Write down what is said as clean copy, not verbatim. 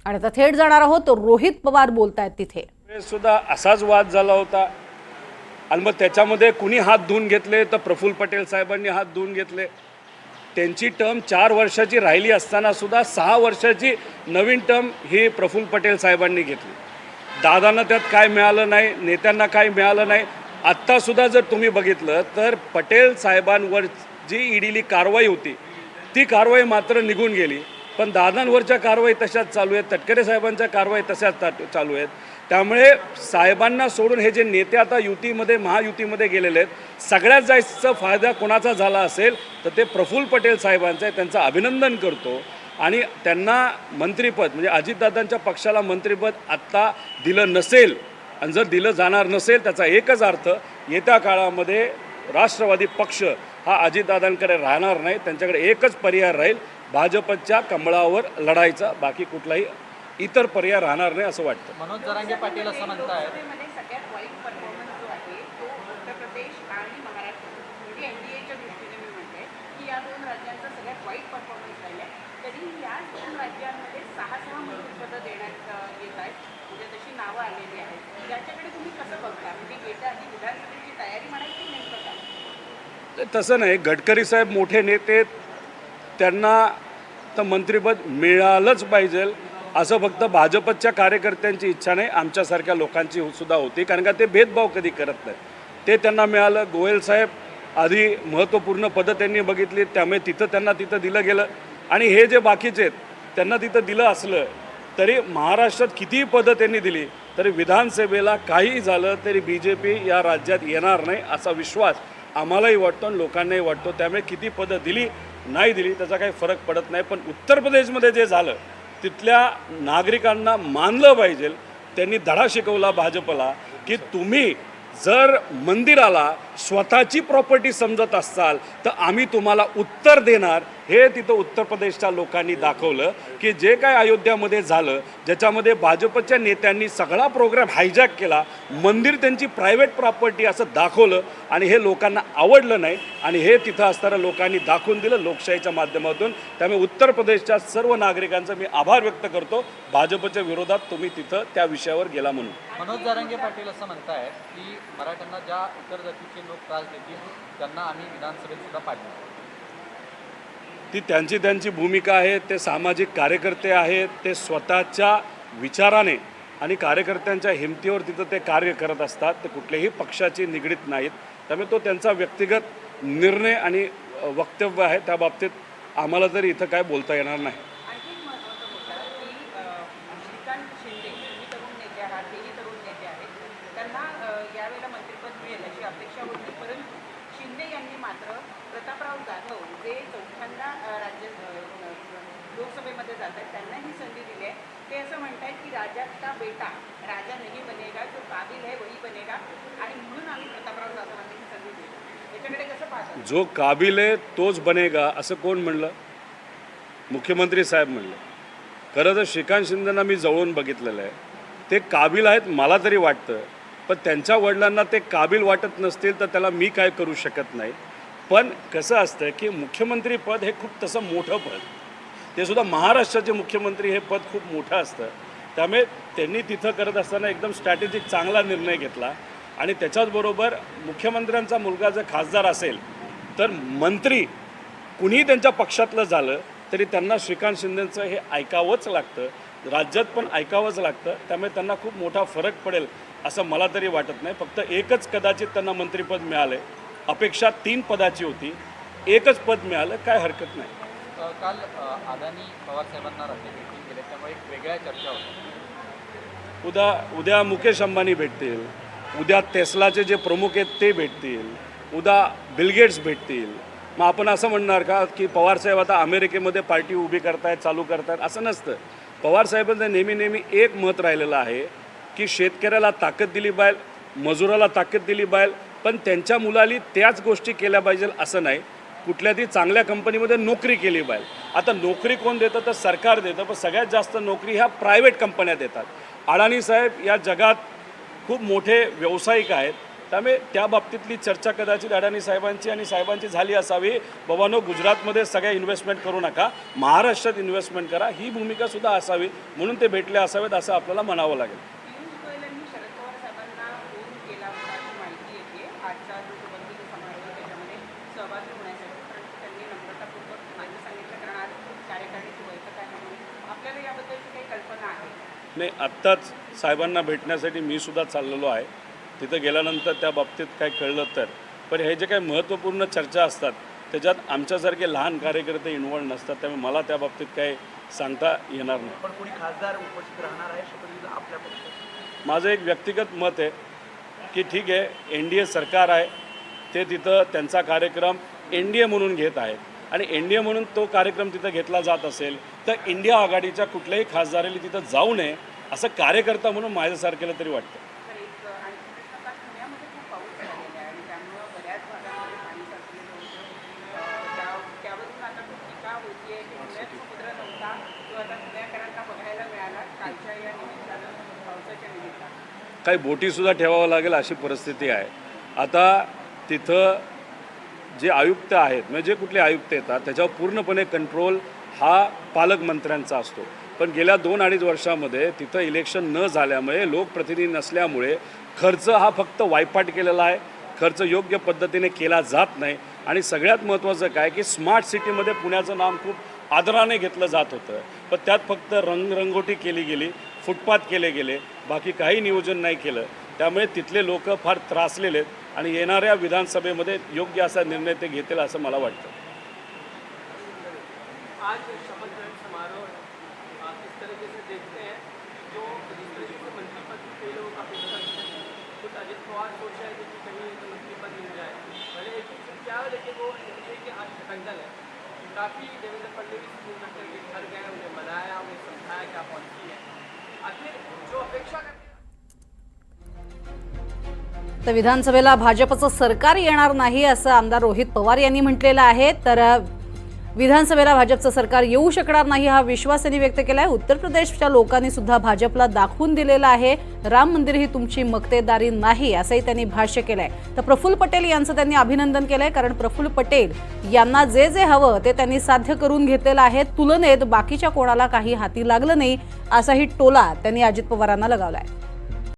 आणि आता थेट जाणार आहोत रोहित पवार बोलतायत तिथे सुद्धा असाच वाद झाला होता आणि मग त्याच्यामध्ये कुणी हात धुवून घेतले तर प्रफुल्ल पटेल साहेबांनी हात धुवून घेतले. त्यांची टर्म 4 वर्षाची राहिली असताना सुद्धा 6 वर्षाची नवीन टर्म ही प्रफुल्ल पटेल साहेबांनी घेतली. दादांना त्यात काय मिळालं नाही, नेत्यांना काय मिळालं नाही. आत्तासुद्धा जर तुम्ही बघितलं तर पटेल साहेबांवर जी ईडीली कारवाई होती ती कारवाई मात्र निघून गेली. पण दादांवरच्या कारवाई तशाच चालू आहेत, तटकरे साहेबांच्या कारवाई तशाच चालू आहेत. त्यामुळे साहेबांना सोडून हे जे नेते आता युतीमध्ये महायुतीमध्ये गेलेले आहेत, सगळ्यात जास्त फायदा कोणाचा झाला असेल तर ते प्रफुल्ल पटेल साहेबांचं आहे. त्यांचं अभिनंदन करतो आणि त्यांना मंत्रिपद म्हणजे अजितदादांच्या पक्षाला मंत्रिपद आत्ता दिलं नसेल आणि जर दिलं जाणार नसेल त्याचा एकच अर्थ येत्या काळामध्ये राष्ट्रवादी पक्ष हा अजितदादांकडे राहणार नाही. त्यांच्याकडे एकच पर्याय राहील, भाजपच्या कमळावर लढायचा. बाकी कुठलाही इतर पर्याय राहणार नाही असं वाटतं. मनोज जरांगे पाटील असं म्हणतात सगळ्यात वाईट परफॉर्मन्स जो आहे तो उत्तर प्रदेश आणि महाराष्ट्र म्हणजे एनडीएच्या दृष्टीने मी म्हणते की या 2 राज्यांचा सगळ्यात वाईट परफॉर्मन्स राहिला आहे. तरी या 2 राज्यांमध्ये 6 मंत्रिपदं देण्यात येत आहेत, म्हणजे तशी नावं आलेली आहेत. याच्याकडे तुम्ही कसं बघता, म्हणजे येत्या आधी विधानसभेची तयारी म्हणायची नेमकं काय? तसं नाही, गडकरी साहेब मोठे नेते, त्यांना तर मंत्रिपद मिळालंच पाहिजे असं फक्त भाजपच्या कार्यकर्त्यांची इच्छा नाही, आमच्यासारख्या लोकांची सुद्धा होती. कारण का ते भेदभाव कधी करत नाही. ते त्यांना मिळालं. गोयल साहेब आधी महत्त्वपूर्ण पदं त्यांनी बघितली, त्यामुळे त्यांना तिथं दिलं गेलं. आणि हे जे बाकीचे आहेत त्यांना तिथं दिलं असलं तरी महाराष्ट्रात कितीही पदं त्यांनी दिली तरी विधानसभेला काहीही झालं तरी BJP या राज्यात येणार नाही असा विश्वास आम्हालाही वाटतो आणि लोकांनाही वाटतो. त्यामुळे किती पदं दिली नाही दिली त्याचा काही फरक पडत नाही. पण उत्तर प्रदेशमध्ये जे झालं तिथल्या नागरिकांना मानलं पाहिजे. त्यांनी धडा शिकवला भाजपला की तुम्ही जर मंदिराला स्वतःची प्रॉपर्टी समजत असाल तर आम्ही तुम्हाला उत्तर देणार. हे तिथं उत्तर प्रदेशच्या लोकांनी दाखवलं की जे काय अयोध्यामध्ये झालं, ज्याच्यामध्ये भाजपच्या नेत्यांनी सगळा प्रोग्राम हायजॅक केला, मंदिर त्यांची प्रायव्हेट प्रॉपर्टी असं दाखवलं आणि हे लोकांना आवडलं नाही. आणि हे तिथं असताना लोकांनी दाखवून दिलं लोकशाहीच्या माध्यमातून. त्यामुळे उत्तर प्रदेशच्या सर्व नागरिकांचा मी आभार व्यक्त करतो. भाजपच्या विरोधात तुम्ही तिथं त्या विषयावर गेला म्हणून. मनोज जरांगे पाटील असं म्हणतायत की मराठ्यांना ज्या इतर जातीचे लोक त्रास देतील त्यांना आम्ही विधानसभेत सुद्धा पाडणार. ती त्यांची भूमिका आहे. ते सामाजिक कार्यकर्ते आहेत. ते स्वतःच्या विचाराने आणि कार्यकर्त्यांच्या हिमतीवर तिथं ते कार्य करत असतात. ते कुठल्याही पक्षाची निगडीत नाहीत. त्यामुळे तो त्यांचा व्यक्तिगत निर्णय आणि वक्तव्य आहे. त्या बाबतीत आम्हाला तरी इथं काय बोलता येणार नाही. आणखी एक महत्त्वाचा मुद्दा की श्रीकांत शिंदे तुम्ही तरुण नेते आहात, तेही तरुण नेते आहेत, त्यांना यावेळेला मंत्रिपद मिळेल अशी अपेक्षा होती. परंतु शिंदे यांनी मात्र प्रतापराव जाधव जे 4थ्यांदा लोकसभेमध्ये जात आहेत त्यांना ही संधी दिली आहे. ते असं म्हणतात की राजा का बेटा राजा नाही बनेगा, जो काबिल है वही बनेगा आणि म्हणून आम्ही प्रतापराव जाधवांना ही संधी दिली. याच्याकडे कसं पाहता? जो काबिल आहे तोच बनेगा असं कोण म्हणलं? मुख्यमंत्री साहेब म्हणलं. खरं तर श्रीकांत शिंदेंना मी जवळून बघितलेलं आहे. ते काबिल आहेत मला तरी वाटतं. पण त्यांच्या वडिलांना ते काबिल वाटत नसतील तर त्याला मी काय करू शकत नाही. पण कसं असतं की मुख्यमंत्री पद हे खूप तसं मोठं पद, ते सुद्धा महाराष्ट्राचे मुख्यमंत्री हे पद खूप मोठं असतं. त्यामुळे त्यांनी तिथं करत असताना एकदम स्ट्रॅटेजिक चांगला निर्णय घेतला. आणि त्याच्याचबरोबर मुख्यमंत्र्यांचा मुलगा जर खासदार असेल तर मंत्री कुणीही त्यांच्या पक्षातलं झालं तरी त्यांना श्रीकांत शिंदेंचं हे ऐकावंच लागतं, राज्यात पण ऐकावंच लागतं. त्यामुळे त्यांना खूप मोठा फरक पडेल असं मला तरी वाटत नाही. फक्त एकच कदाचित त्यांना मंत्रिपद मिळालं. अपेक्षा 3 पदाची होती, एकच पद मिळालं, काय हरकत नाही. काल अदानी पवार साहेबांना रात्री भेटून गेले त्यामुळे एक वेगळ्या चर्चा होती. उद्या मुकेश अंबानी भेटतील, उद्या टेस्लाचे जे प्रमुख आहेत ते भेटतील, उद्या बिल गेट्स भेटतील. मग आपण असं म्हणणार का की पवारसाहेब आता अमेरिकेमध्ये पार्टी उभी करतायत, चालू करतायत? असं नसतं. पवारसाहेबांचं नेहमी एक मत राहिलेलं आहे की शेतकऱ्याला ताकद दिली पाहिजे, मजुराला ताकद दिली पाहिजे, पण त्यांच्या मुलाली त्याच गोष्टी केल्या पाहिजे असं नाही. कुठल्या तरी चांगल्या कंपनीमध्ये नोकरी केली पाहिजे. आता नोकरी कोण देतं तर सरकार देतं, पण सगळ्यात जास्त नोकरी ह्या प्रायव्हेट कंपन्या देतात. अडाणी साहेब या जगात खूप मोठे व्यावसायिक आहेत. त्यामुळे त्या बाबतीतली चर्चा कदाचित अडाणी साहेबांची आणि साहेबांची झाली असावी. बाबांनो, गुजरातमध्ये सगळ्या इन्व्हेस्टमेंट करू नका, महाराष्ट्रात इन्व्हेस्टमेंट करा, ही भूमिकासुद्धा असावी, म्हणून ते भेटले असावेत असं आपल्याला म्हणावं लागेल. पियुष गोयलांनी शरद पवार साहेबांना फोन केला होता अशी माहिती येते. आजचा जो सुबंधित समारोह आहे त्याच्यामध्ये सहभागी होण्यासाठी, परंतु त्यांनी नम्रतापूर्वक नाही सांगितलं, कारण आज कार्यकारिणीची बैठक आहे म्हणून. आपल्याला याबद्दलची काही कल्पना आहे? नाही, आत्ताच साहेबांना भेटण्यासाठी मी सुद्धा चाललेलो आहे. तिथं गेल्यानंतर त्या बाबतीत काय कळलं तर, पण हे जे काही महत्त्वपूर्ण चर्चा असतात त्याच्यात आमच्यासारखे लहान कार्यकर्ते इन्व्हॉल्व नसतात, त्यामुळे मला त्या बाबतीत काही सांगता येणार नाही. पण कोणी खासदार उपस्थित राहणार आहे शपथविधीला आपल्या पक्षात? माझं एक व्यक्तिगत मत आहे की ठीक आहे, NDA सरकार आहे, ते तिथं त्यांचा कार्यक्रम NDA म्हणून घेत आहेत आणि NDA म्हणून तो कार्यक्रम तिथं घेतला जात असेल तर इंडिया आघाडीच्या कुठल्याही खासदाराला तिथं जाऊ नये असं कार्यकर्ता म्हणून माझ्यासारखेला तरी वाटतं. तर एक आणखी प्रश्न का, पुण्यामध्ये खूप पाऊस झालेला आहे आणि त्यामुळं बऱ्याच भागामध्ये पाणी साचलेलं होतं. त्यावरून आता खूप टीका होती आहे की पुण्यात समुद्र नव्हता, तो आता पुणेकरांना बघायला मिळाला कालच्या या निमित्तानं, पावसाच्या निमित्तानं. काही बोटीसुद्धा ठेवावं लागेल अशी परिस्थिती आहे. आता तिथं जे आयुक्त आहेत, म्हणजे जे कुठले आयुक्त येतात त्याच्यावर पूर्णपणे कंट्रोल हा पालकमंत्र्यांचा असतो. पण गेल्या 2-2.5 वर्षामध्ये तिथं इलेक्शन न झाल्यामुळे, लोकप्रतिनिधी नसल्यामुळे खर्च हा फक्त वायपाट केलेला आहे, खर्च योग्य पद्धतीने केला जात नाही. आणि सगळ्यात महत्त्वाचं काय की स्मार्ट सिटीमध्ये पुण्याचं नाम खूप आदराने घेतलं जात होतं, पण त्यात फक्त रंगरंगोटी केली गेली, फुटपाथ केले गेले, बाकी काही नियोजन नाही केलं. त्यामुळे तिथले लोक फार त्रासलेले आहेत आणि येणाऱ्या विधानसभेमध्ये योग्य असा निर्णय ते घेतील असं मला वाटतं. आज शपथ ग्रहण समारोह किस तरीके से देखते हैं, जो जिस तरीके से मंत्री पद कई लोगों का अपेक्षा करते हैं, खुद अजित पवार सोच रहे थे कि कहीं तो मंत्री पद मिल जाए, भले एक क्या हो, लेकिन वो एनडीए के आज गठबंधन है. काफ़ी देवेंद्र फडणवीस फोन करके घर गए, उन्हें मनाया, उन्हें समझाया क्या पॉलिसी है. आखिर जो अपेक्षा करते हैं तर विधानसभेला भाजपचं सरकार येणार नाही असं आमदार रोहित पवार यांनी म्हटलेलं आहे. तर विधानसभेला भाजपचं सरकार येऊ शकणार नाही हा विश्वास त्यांनी व्यक्त केला आहे. उत्तर प्रदेशच्या लोकांनी सुद्धा भाजपला दाखवून दिलेलं आहे, राम मंदिर ही तुमची मक्तेदारी नाही असंही त्यांनी भाष्य केलंय. तर प्रफुल्ल पटेल यांचं त्यांनी अभिनंदन केलंय, कारण प्रफुल्ल पटेल यांना जे जे हवं ते त्यांनी साध्य करून घेतलेलं आहे. तुलनेत बाकीच्या कोणाला काही हाती लागलं नाही असाही टोला त्यांनी अजित पवारांना लगावलाय.